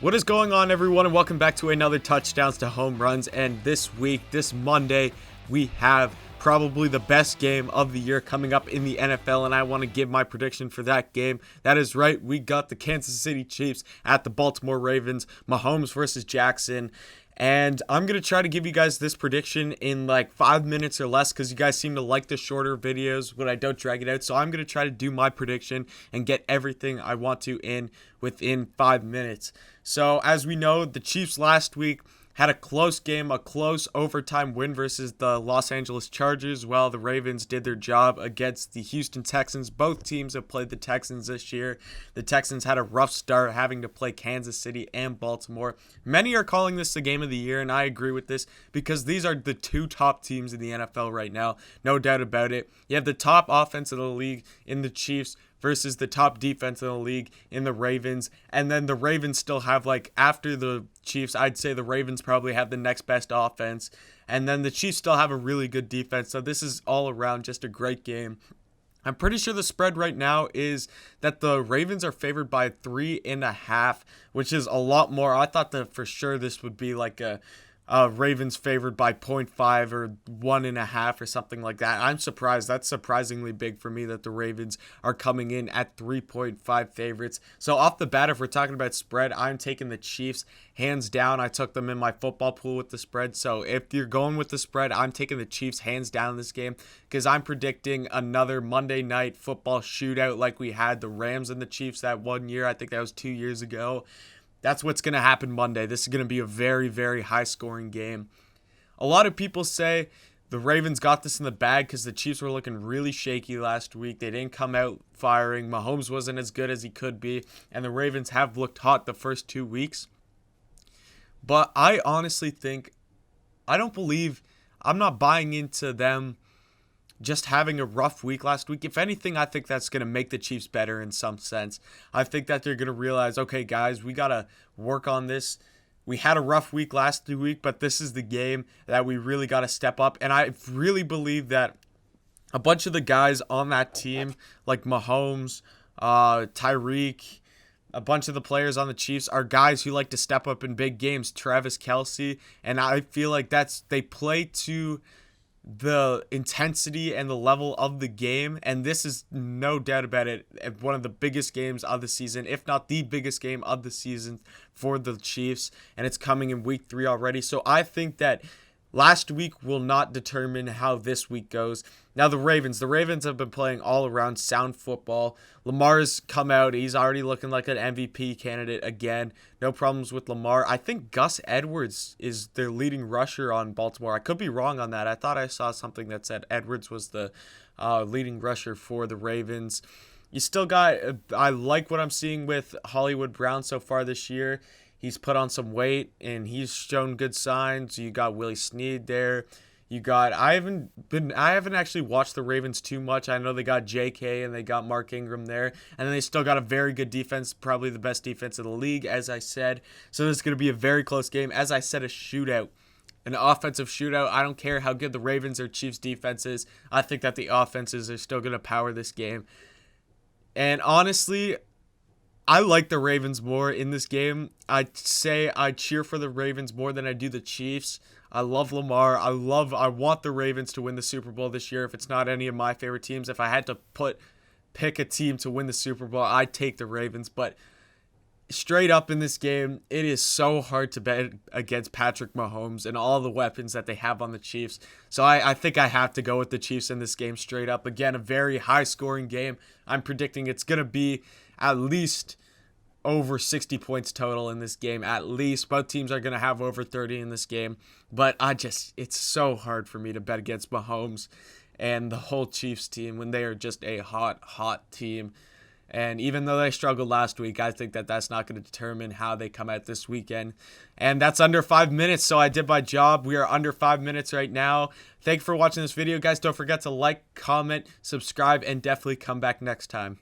What is going on, everyone, and welcome back to another Touchdowns to Home Runs. And this week, this Monday, we have probably the best game of the year coming up in the NFL, and I want to give my prediction for that game. That is right, we got the Kansas City Chiefs at the Baltimore Ravens, Mahomes versus Jackson. And I'm going to try to give you guys this prediction in like 5 minutes or less because you guys seem to like the shorter videos when I don't drag it out. So I'm going to try to do my prediction and get everything I want to in within 5 minutes. So as we know, the Chiefs last week had a close game, a close overtime win versus the Los Angeles Chargers, while the Ravens did their job against the Houston Texans. Both teams have played the Texans this year. The Texans had a rough start having to play Kansas City and Baltimore. Many are calling this the game of the year, and I agree with this because these are the two top teams in the NFL right now. No doubt about it. You have the top offense of the league in the Chiefs versus the top defense in the league in the Ravens. And then the Ravens still have, like, after the Chiefs, I'd say the Ravens probably have the next best offense. And then the Chiefs still have a really good defense. So this is all around just a great game. I'm pretty sure the spread right now is that the Ravens are favored by 3.5, which is a lot more. I thought that for sure this would be like a Ravens favored by 0.5 or 1.5 or something like that. I'm surprised. That's surprisingly big for me that the Ravens are coming in at 3.5 favorites. So off the bat, if we're talking about spread, I'm taking the Chiefs hands down. I took them in my football pool with the spread. So if you're going with the spread, I'm taking the Chiefs hands down in this game because I'm predicting another Monday night football shootout like we had the Rams and the Chiefs that one year. I think that was 2 years ago. That's what's going to happen Monday. This is going to be a very, very high-scoring game. A lot of people say the Ravens got this in the bag because the Chiefs were looking really shaky last week. They didn't come out firing. Mahomes wasn't as good as he could be, and the Ravens have looked hot the first 2 weeks. But I honestly think, I'm not buying into them just having a rough week last week. If anything, I think that's going to make the Chiefs better in some sense. I think that they're going to realize, okay, guys, we got to work on this. We had a rough week last week, but this is the game that we really got to step up. And I really believe that a bunch of the guys on that team, like Mahomes, Tyreek, a bunch of the players on the Chiefs are guys who like to step up in big games. Travis Kelce, and I feel like they play to the intensity and the level of the game, and this is no doubt about it one of the biggest games of the season, if not the biggest game of the season for the Chiefs, and it's coming in week 3 already. So I think that last week will not determine how this week goes. Now the Ravens have been playing all around sound football. Lamar's come out. He's already looking like an MVP candidate again. No problems with Lamar. I think Gus Edwards is their leading rusher on Baltimore. I could be wrong on that. I thought I saw something that said Edwards was the leading rusher for the Ravens. You still got, I like what I'm seeing with Hollywood Brown so far this year. He's put on some weight, and he's shown good signs. You got Willie Snead there. I haven't actually watched the Ravens too much. I know they got J.K. and they got Mark Ingram there. And then they still got a very good defense, probably the best defense in the league, as I said. So this is going to be a very close game. As I said, a shootout. An offensive shootout. I don't care how good the Ravens or Chiefs defense is. I think that the offenses are still going to power this game. And honestly, I like the Ravens more in this game. I'd say I cheer for the Ravens more than I do the Chiefs. I love Lamar. I want the Ravens to win the Super Bowl this year. If it's not any of my favorite teams, if I had to pick a team to win the Super Bowl, I'd take the Ravens. But straight up in this game, it is so hard to bet against Patrick Mahomes and all the weapons that they have on the Chiefs. So I think I have to go with the Chiefs in this game straight up. Again, a very high-scoring game. I'm predicting it's going to be at least over 60 points total in this game. At least both teams are going to have over 30 in this game. But it's so hard for me to bet against Mahomes and the whole Chiefs team when they are just a hot team. And even though they struggled last week, I think that that's not going to determine how they come out this weekend. And that's under 5 minutes, so I did my job. We are under 5 minutes right now. Thank you for watching this video, guys. Don't forget to like, comment, subscribe, and definitely come back next time.